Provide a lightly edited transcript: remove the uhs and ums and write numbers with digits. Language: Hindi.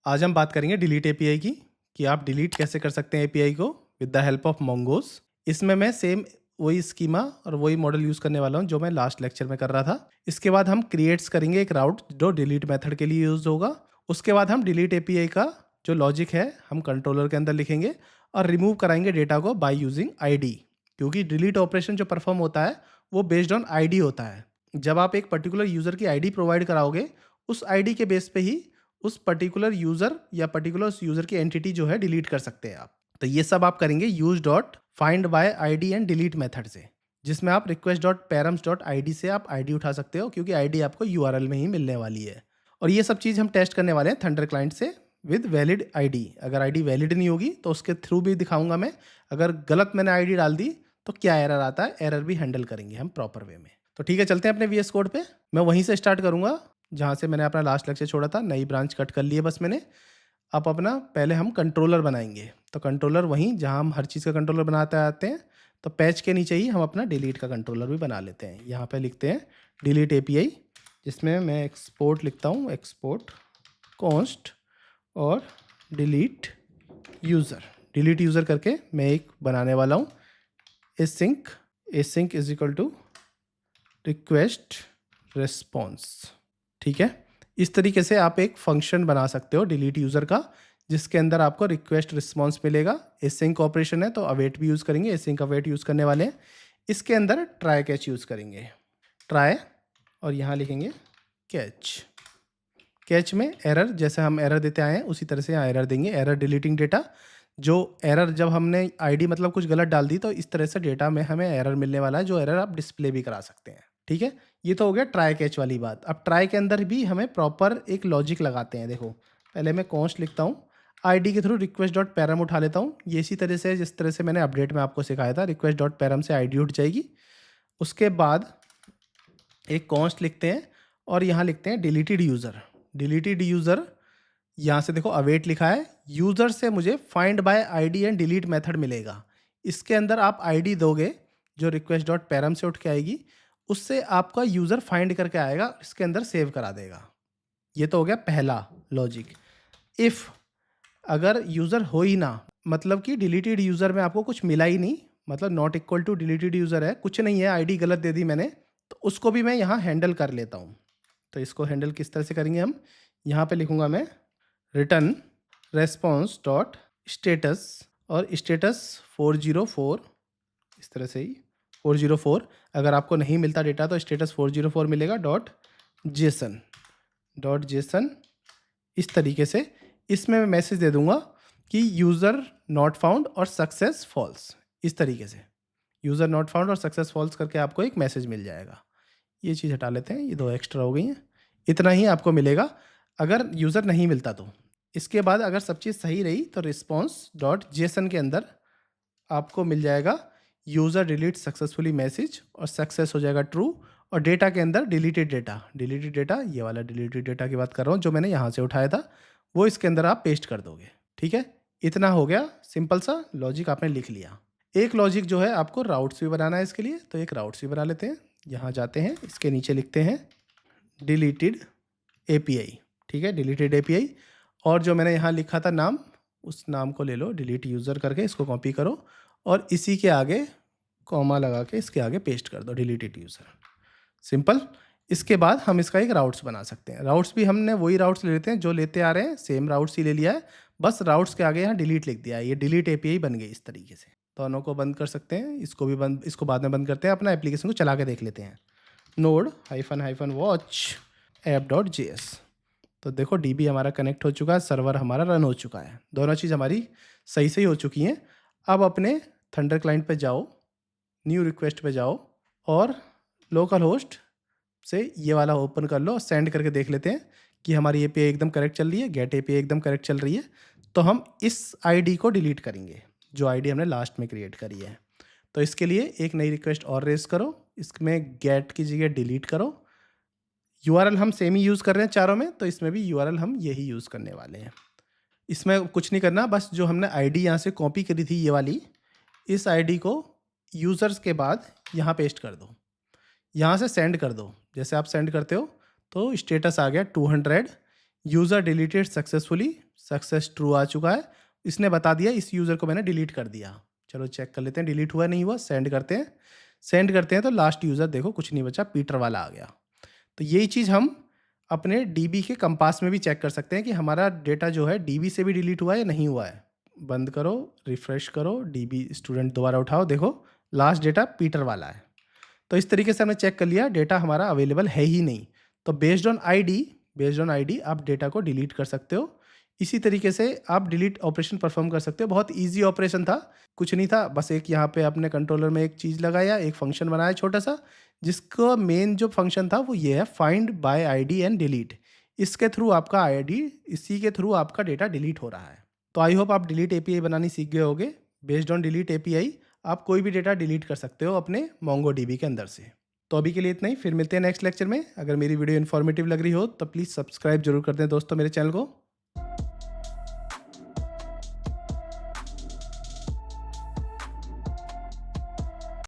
आज हम बात करेंगे डिलीट एपीआई की कि आप डिलीट कैसे कर सकते हैं एपीआई को with the help of mongoose. इसमें मैं सेम वही स्कीमा और वही मॉडल यूज़ करने वाला हूँ जो मैं लास्ट लेक्चर में कर रहा था। इसके बाद हम क्रिएट्स करेंगे एक राउट जो डिलीट मेथड के लिए यूज़ होगा। उसके बाद हम डिलीट एपीआई का जो लॉजिक है हम कंट्रोलर के अंदर लिखेंगे और रिमूव कराएंगे डेटा को बाय यूजिंग आईडी, क्योंकि डिलीट ऑपरेशन जो परफॉर्म होता है वो बेस्ड ऑन आईडी होता है। जब आप एक पर्टिकुलर यूज़र की आईडी प्रोवाइड कराओगे, उस आईडी के बेस पे ही उस पर्टिकुलर यूज़र या पर्टिकुलर उस यूज़र की एंटिटी जो है डिलीट कर सकते हैं आप। तो ये सब आप करेंगे use dot find by ID and delete method से, जिसमें आप request dot params dot ID से आप आईडी उठा सकते हो, क्योंकि आईडी आपको यूआरएल में ही मिलने वाली है। और ये सब चीज़ हम टेस्ट करने वाले हैं थंडर क्लाइंट से विद वैलिड आईडी। अगर आईडी वैलिड नहीं होगी तो उसके थ्रू भी दिखाऊंगा मैं। अगर गलत मैंने आईडी डाल दी तो क्या एरर आता है, एरर भी हैंडल करेंगे हम प्रॉपर वे में। तो ठीक है, चलते हैं अपने वीएस कोड पे। मैं वहीं से स्टार्ट करूंगा जहाँ से मैंने अपना लास्ट लेक्चर छोड़ा था। नई ब्रांच कट कर ली है बस मैंने। अब अपना पहले हम कंट्रोलर बनाएंगे। तो कंट्रोलर वहीं जहाँ हम हर चीज़ का कंट्रोलर बनाते आते हैं, तो पैच के नीचे ही हम अपना डिलीट का कंट्रोलर भी बना लेते हैं। यहाँ पे लिखते हैं डिलीट एपीआई, जिसमें मैं एक्सपोर्ट लिखता हूँ, एक्सपोर्ट कॉन्स्ट और डिलीट यूज़र। डिलीट यूज़र करके मैं एक बनाने वाला हूँ async is equal to request response. ठीक है, इस तरीके से आप एक फंक्शन बना सकते हो डिलीट यूज़र का, जिसके अंदर आपको रिक्वेस्ट रिस्पॉन्स मिलेगा। एसिंक ऑपरेशन है तो अवेट भी यूज़ करेंगे, एसिंक अवेट यूज़ करने वाले हैं। इसके अंदर ट्राई कैच यूज़ करेंगे, ट्राई और यहाँ लिखेंगे कैच। कैच में एरर, जैसे हम एरर देते आए हैं उसी तरह से यहाँ एरर देंगे, एरर डिलीटिंग डेटा। जो एरर जब हमने आईडी मतलब कुछ गलत डाल दी तो इस तरह से डेटा में हमें एरर मिलने वाला है, जो एरर आप डिस्प्ले भी करा सकते हैं। ठीक है, ये तो हो गया ट्राई कैच वाली बात। अब ट्राई के अंदर भी हमें प्रॉपर एक लॉजिक लगाते हैं। देखो, पहले मैं कॉन्स्ट लिखता हूँ, आईडी के थ्रू रिक्वेस्ट डॉट पैरम उठा लेता हूँ। ये इसी तरह से जिस तरह से मैंने अपडेट में आपको सिखाया था, रिक्वेस्ट डॉट पैरम से आईडी उठ जाएगी। उसके बाद एक कॉन्स्ट लिखते हैं और यहाँ लिखते हैं डिलीटेड यूज़र। डिलीटेड यूज़र, यहाँ से देखो अवेट लिखा है, यूज़र से मुझे find by ID and delete method मिलेगा। इसके अंदर आप आईडी दोगे जो रिक्वेस्ट डॉट पैरम से उठ के आएगी, उससे आपका यूज़र फाइंड करके आएगा, इसके अंदर सेव करा देगा। ये तो हो गया पहला लॉजिक। इफ़ अगर यूज़र हो ही ना, मतलब कि डिलीटेड यूज़र में आपको कुछ मिला ही नहीं, मतलब not equal to deleted user है, कुछ नहीं है, आईडी गलत दे दी मैंने, तो उसको भी मैं यहाँ हैंडल कर लेता हूँ। तो इसको हैंडल किस तरह से करेंगे हम, यहाँ पे लिखूँगा मैं रिटर्न रेस्पॉन्स डॉट स्टेटस और स्टेटस 404, इस तरह से ही 404। अगर आपको नहीं मिलता डेटा तो स्टेटस 404 मिलेगा डॉट जेसन। इस तरीके से इसमें मैं मैसेज दे दूंगा कि यूज़र नॉट फाउंड और सक्सेस फॉल्स। इस तरीके से यूज़र नॉट फाउंड और सक्सेस फॉल्स करके आपको एक मैसेज मिल जाएगा। ये चीज़ हटा लेते हैं, ये दो एक्स्ट्रा हो गई हैं। इतना ही आपको मिलेगा अगर यूज़र नहीं मिलता तो। इसके बाद अगर सब चीज़ सही रही तो रिस्पॉन्स डॉट जेसन के अंदर आपको मिल जाएगा यूज़र डिलीट सक्सेसफुली मैसेज और सक्सेस हो जाएगा ट्रू। और डेटा के अंदर डिलीटेड डेटा, ये वाला डिलीटेड डेटा की बात कर रहा हूँ जो मैंने यहाँ से उठाया था, वो इसके अंदर आप पेस्ट कर दोगे। ठीक है, इतना हो गया, सिंपल सा लॉजिक आपने लिख लिया। एक लॉजिक जो है आपको राउट्स भी बनाना है इसके लिए, तो एक राउट्स भी बना लेते हैं। यहाँ जाते हैं, इसके नीचे लिखते हैं डिलीटेड एपीआई। ठीक है, डिलीटेड एपीआई, और जो मैंने यहाँ लिखा था नाम, उस नाम को ले लो, डिलीट यूज़र करके इसको कॉपी करो और इसी के आगे कॉमा लगा के इसके आगे पेस्ट कर दो डिलीटेड यूज़र। सिंपल। इसके बाद हम इसका एक राउट्स बना सकते हैं। राउट्स भी हमने वही राउट्स ले लेते हैं जो लेते आ रहे हैं, सेम राउट्स ही ले लिया है, बस राउट्स के आगे यहाँ डिलीट लिख दिया है। ये डिलीट एपीआई बन गई इस तरीके से। दोनों को बंद कर सकते हैं, इसको भी बंद, इसको बाद में बंद करते हैं। अपना एप्लीकेशन को चला के देख लेते हैं। Node hyphen watch app dot JS. तो देखो डीबी हमारा कनेक्ट हो चुका है, सर्वर हमारा रन हो चुका है, दोनों चीज़ हमारी सही से ही हो चुकी हैं। अब अपने थंडर क्लाइंट पे जाओ, न्यू रिक्वेस्ट पे जाओ और लोकल होस्ट से ये वाला ओपन कर लो, सेंड करके देख लेते हैं कि हमारी एपीआई एकदम करेक्ट चल रही है, गेट एपीआई एकदम करेक्ट चल रही है। तो हम इस आईडी को डिलीट करेंगे जो आईडी हमने लास्ट में क्रिएट करी है। तो इसके लिए एक नई रिक्वेस्ट और रेज करो, इसमें गेट की जगह डिलीट करो। यूआरएल हम सेम ही यूज़ कर रहे हैं चारों में, तो इसमें भी यूआरएल हम यही यूज़ करने वाले हैं। इसमें कुछ नहीं करना, बस जो हमने आईडी यहाँ से कॉपी करी थी ये वाली, इस आईडी को यूज़र्स के बाद यहाँ पेस्ट कर दो, यहाँ से सेंड कर दो। जैसे आप सेंड करते हो तो स्टेटस आ गया 200, user deleted successfully, success true आ चुका है। इसने बता दिया इस यूज़र को मैंने डिलीट कर दिया। चलो चेक कर लेते हैं डिलीट हुआ नहीं हुआ, सेंड करते हैं। सेंड करते हैं तो लास्ट यूज़र देखो कुछ नहीं बचा, पीटर वाला आ गया। तो यही चीज़ हम अपने डीबी के कंपास में भी चेक कर सकते हैं कि हमारा डेटा जो है डीबी से भी डिलीट हुआ है या नहीं हुआ है। बंद करो, रिफ्रेश करो, डीबी स्टूडेंट दोबारा उठाओ, देखो लास्ट डेटा पीटर वाला है। तो इस तरीके से हमने चेक कर लिया डेटा हमारा अवेलेबल है ही नहीं। तो बेस्ड ऑन आईडी आप डेटा को डिलीट कर सकते हो। इसी तरीके से आप डिलीट ऑपरेशन परफॉर्म कर सकते हो। बहुत ईजी ऑपरेशन था, कुछ नहीं था, बस एक यहाँ पे अपने कंट्रोलर में एक चीज़ लगाया, एक फंक्शन बनाया छोटा सा, जिसका मेन जो फंक्शन था वो ये है, find by ID and delete. इसके थ्रू आपका आईडी, इसी के थ्रू आपका डेटा डिलीट हो रहा है। तो आई होप आप डिलीट एपीआई बनानी सीख गए होगे। बेस्ड ऑन डिलीट एपीआई आप कोई भी डेटा डिलीट कर सकते हो अपने मोंगो डीबी के अंदर से। तो अभी के लिए इतना ही, फिर मिलते हैं नेक्स्ट लेक्चर में। अगर मेरी वीडियो इन्फॉर्मेटिव लग रही हो तो प्लीज़ सब्सक्राइब जरूर कर दें दोस्तों मेरे चैनल को।